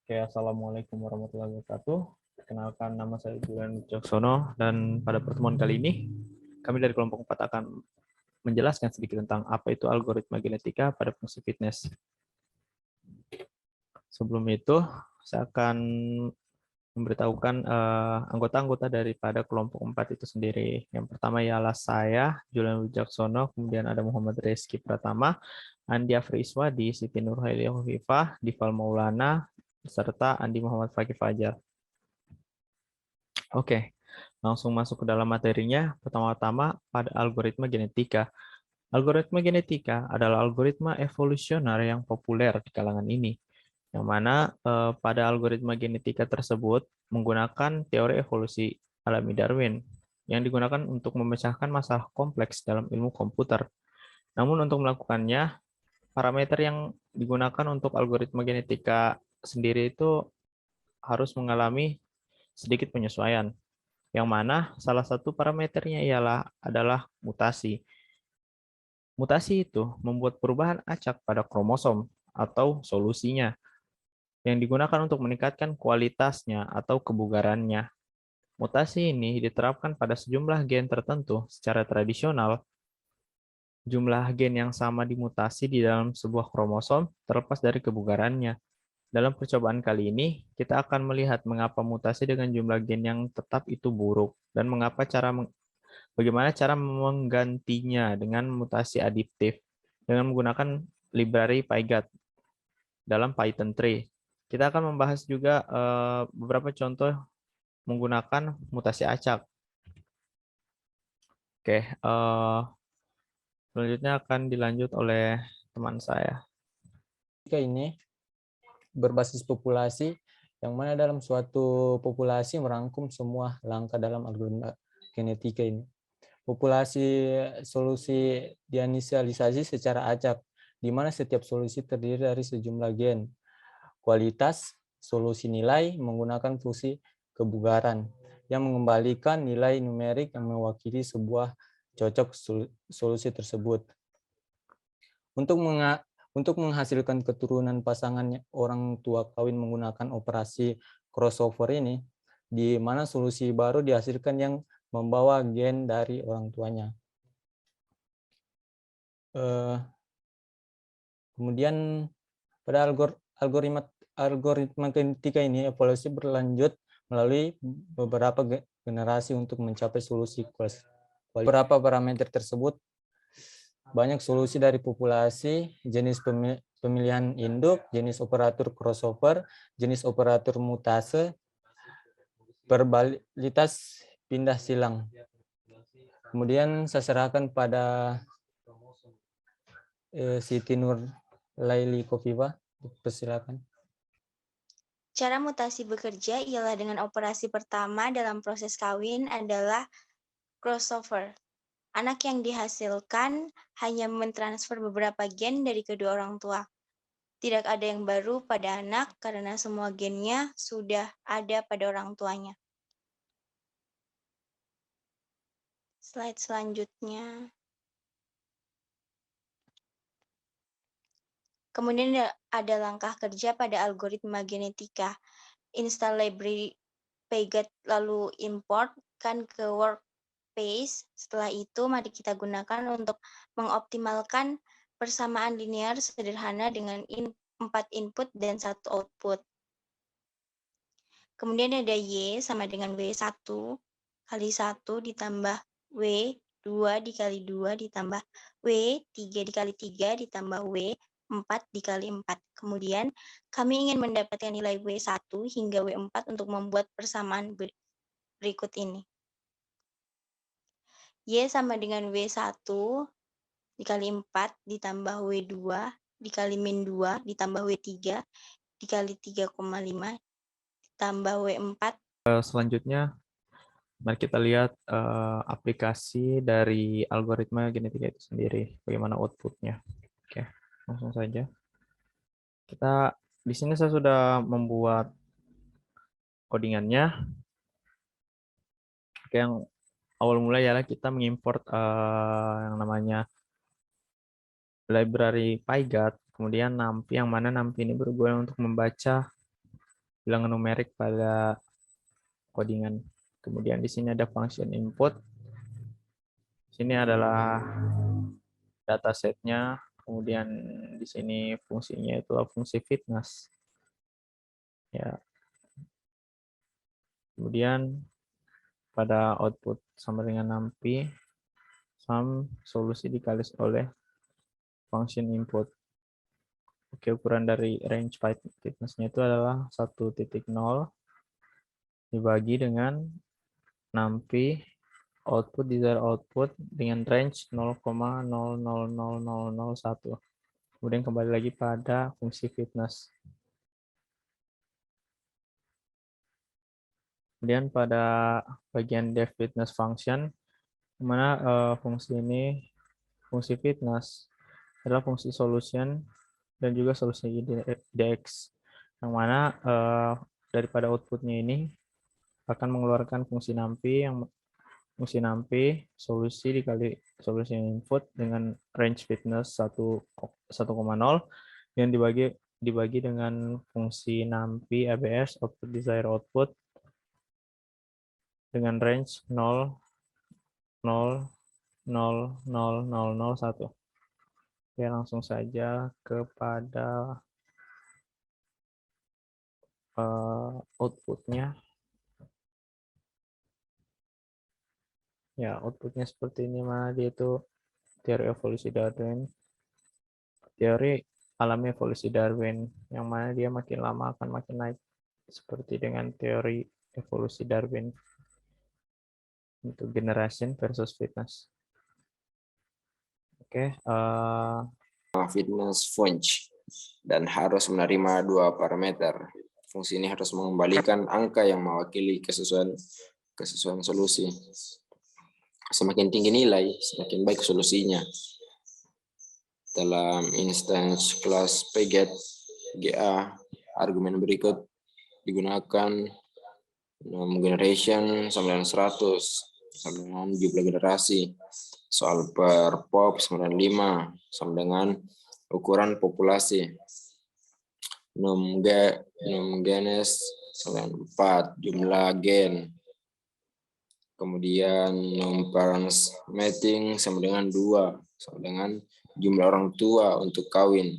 Oke, Assalamualaikum warahmatullahi wabarakatuh. Perkenalkan, nama saya Julian Wijaksono, dan pada pertemuan kali ini, kami dari kelompok 4 akan menjelaskan sedikit tentang apa itu algoritma genetika pada fungsi fitness. Sebelum itu, saya akan memberitahukan anggota-anggota daripada kelompok 4 itu sendiri. Yang pertama ialah saya, Julian Wijaksono, kemudian ada Muhammad Rizky Pratama, Andi Afriswadi, Siti Nurhaili Hovifah, Difal Maulana, serta Andi Muhammad Fakih Fajar. Oke, langsung masuk ke dalam materinya. Pertama-tama pada algoritma genetika. Algoritma genetika adalah algoritma evolusioner yang populer di kalangan ini, yang mana pada algoritma genetika tersebut menggunakan teori evolusi alami Darwin, yang digunakan untuk memecahkan masalah kompleks dalam ilmu komputer. Namun untuk melakukannya, parameter yang digunakan untuk algoritma genetika sendiri itu harus mengalami sedikit penyesuaian, yang mana salah satu parameternya adalah mutasi. Mutasi itu membuat perubahan acak pada kromosom atau solusinya, yang digunakan untuk meningkatkan kualitasnya atau kebugarannya. Mutasi ini diterapkan pada sejumlah gen tertentu secara tradisional. Jumlah gen yang sama dimutasi di dalam sebuah kromosom terlepas dari kebugarannya. Dalam percobaan kali ini, kita akan melihat mengapa mutasi dengan jumlah gen yang tetap itu buruk dan bagaimana cara menggantinya dengan mutasi adiptif dengan menggunakan library PyGat dalam Python Tree. Kita akan membahas juga beberapa contoh menggunakan mutasi acak. Oke, selanjutnya akan dilanjut oleh teman saya. Ini berbasis populasi, yang mana dalam suatu populasi merangkum semua langkah dalam algoritma genetika ini. Populasi solusi diinisialisasi secara acak, di mana setiap solusi terdiri dari sejumlah gen. Kualitas solusi nilai menggunakan fungsi kebugaran, yang mengembalikan nilai numerik yang mewakili sebuah cocok solusi tersebut. Untuk menghasilkan keturunan pasangan orang tua kawin menggunakan operasi crossover ini, di mana solusi baru dihasilkan yang membawa gen dari orang tuanya. Kemudian pada algoritma genetika ini, evolusi berlanjut melalui beberapa generasi untuk mencapai solusi kualitas. Beberapa parameter tersebut banyak solusi dari populasi, jenis pemilihan induk, jenis operator crossover, jenis operator mutase, probabilitas pindah silang. Kemudian saya serahkan pada Siti Nurhaili Hovifah, persilakan. Cara mutasi bekerja ialah dengan operasi pertama dalam proses kawin adalah crossover. Anak yang dihasilkan hanya mentransfer beberapa gen dari kedua orang tua. Tidak ada yang baru pada anak karena semua gennya sudah ada pada orang tuanya. Slide selanjutnya. Kemudian ada langkah kerja pada algoritma genetika. Install library PyGat lalu importkan ke workspace. Setelah itu mari kita gunakan untuk mengoptimalkan persamaan linear sederhana dengan 4 input dan 1 output. Kemudian ada Y sama dengan W1 kali 1 ditambah W2 dikali 2 ditambah W3 dikali 3 ditambah W4 dikali 4. Kemudian kami ingin mendapatkan nilai W1 hingga W4 untuk membuat persamaan berikut ini. Y sama dengan W1 dikali 4 ditambah W2 dikali min 2 ditambah W3 dikali 3,5 ditambah W4. Selanjutnya, mari kita lihat aplikasi dari algoritma genetika itu sendiri, bagaimana outputnya. Oke, langsung saja. Di sini saya sudah membuat codingannya. Oke, yang awal mulai ialah kita mengimport yang namanya library PyGat, kemudian NumPy, yang mana NumPy ini berguna untuk membaca bilangan numerik pada codingan. Kemudian di sini ada function input. Sini adalah datasetnya. Kemudian di sini fungsinya itu fungsi fitness. Ya. Kemudian pada output sama dengan NumPy, sum solusi dikali oleh function input. Oke, ukuran dari range fitness-nya itu adalah 1.0 dibagi dengan NumPy output desired output dengan range 0,000001. Kemudian kembali lagi pada fungsi fitness. Kemudian pada bagian def fitness function, di mana fungsi ini, fungsi fitness adalah fungsi solution dan juga solusi dx, yang mana daripada outputnya ini akan mengeluarkan fungsi NumPy, yang fungsi NumPy solusi dikali solusi input dengan range fitness 1,0 yang dibagi dengan fungsi NumPy ABS output desired output dengan range 0, 0, 0, 0, 0, 0, 1. Oke, langsung saja kepada outputnya. Ya, outputnya seperti ini, mana dia itu teori evolusi Darwin. Teori alami evolusi Darwin, yang mana dia makin lama akan makin naik. Seperti dengan teori evolusi Darwin. Untuk generation versus fitness. Oke. Fitness function dan harus menerima dua parameter. Fungsi ini harus mengembalikan angka yang mewakili kesesuaian solusi. Semakin tinggi nilai, semakin baik solusinya. Dalam instance kelas pget GA, argumen berikut digunakan generation sama dengan 100 sama dengan jumlah generasi. Soal per pop 95 sama dengan ukuran populasi. Num genes sama dengan 4 jumlah gen. Kemudian num parents mating sama dengan 2 sama dengan jumlah orang tua untuk kawin.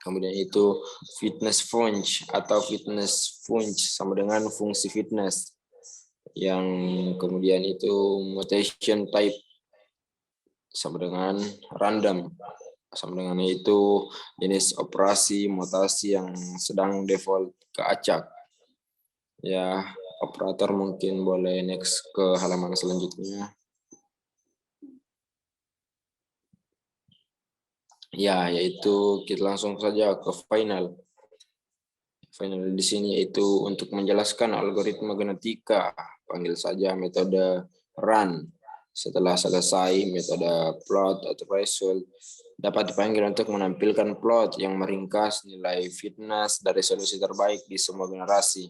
Kemudian itu fitness function atau fitness function sama dengan fungsi fitness. Yang kemudian itu mutation type sama dengan random. Sama dengan itu jenis operasi mutasi yang sedang default ke acak. Ya, operator mungkin boleh next ke halaman selanjutnya. Ya, yaitu kita langsung saja ke final. Final di sini yaitu untuk menjelaskan algoritma genetika, panggil saja metode run. Setelah selesai, metode plot atau result dapat dipanggil untuk menampilkan plot yang meringkas nilai fitness dari solusi terbaik di semua generasi.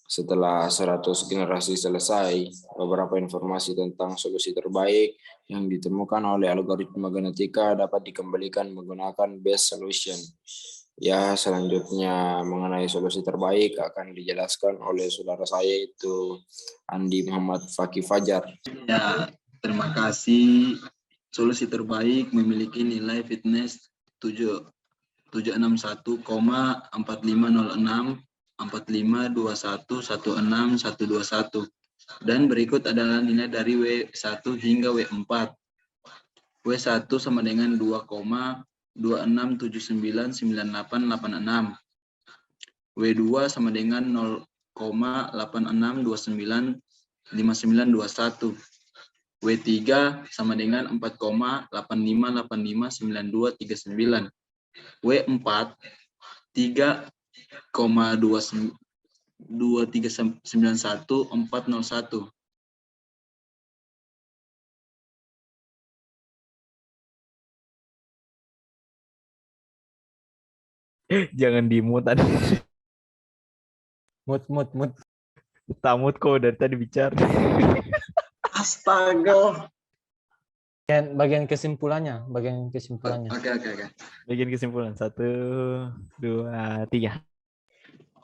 Setelah 100 generasi selesai, beberapa informasi tentang solusi terbaik yang ditemukan oleh algoritma genetika dapat dikembalikan menggunakan best solution. Ya, selanjutnya mengenai solusi terbaik akan dijelaskan oleh saudara saya itu Andi Muhammad Fakih Fajar. Ya, terima kasih. Solusi terbaik memiliki nilai fitness 761,4506 4521161121 dan berikut adalah nilai dari W1 hingga W4. W1 sama dengan 2,26799886. W2 sama dengan 0,86295921. W3 sama dengan 4,85859239. W4 3,2391401. Jangan dimut tadi. Mut. Tamut kok dari tadi bicara. Astaga. Bagian kesimpulannya. Oke. Bagian kesimpulan 1, 2, 3.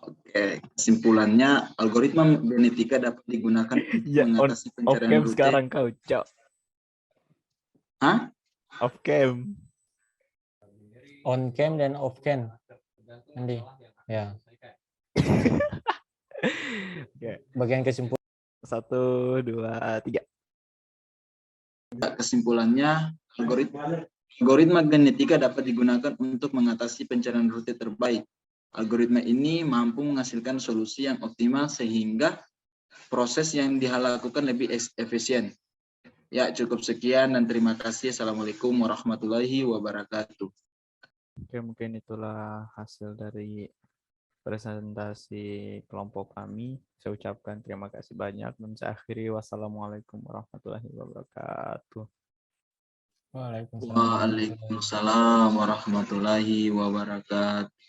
Oke, kesimpulannya algoritma genetika dapat digunakan untuk Ya, mengatasi off pencarian cam rute. sekarang kau, Cok. Hah? Off cam. On cam dan off cam. Nanti. Ya. Oke. Bagian kesimpulan. 1, 2, 3. Kesimpulannya, algoritma genetika dapat digunakan untuk mengatasi pencarian rute terbaik. Algoritma ini mampu menghasilkan solusi yang optimal sehingga proses yang dilakukan lebih efisien. Ya, cukup sekian dan terima kasih. Assalamualaikum warahmatullahi wabarakatuh. Oke, mungkin itulah hasil dari presentasi kelompok kami. Saya ucapkan terima kasih banyak dan saya akhiri. Wassalamualaikum warahmatullahi wabarakatuh. Waalaikumsalam. Waalaikumsalam warahmatullahi wabarakatuh.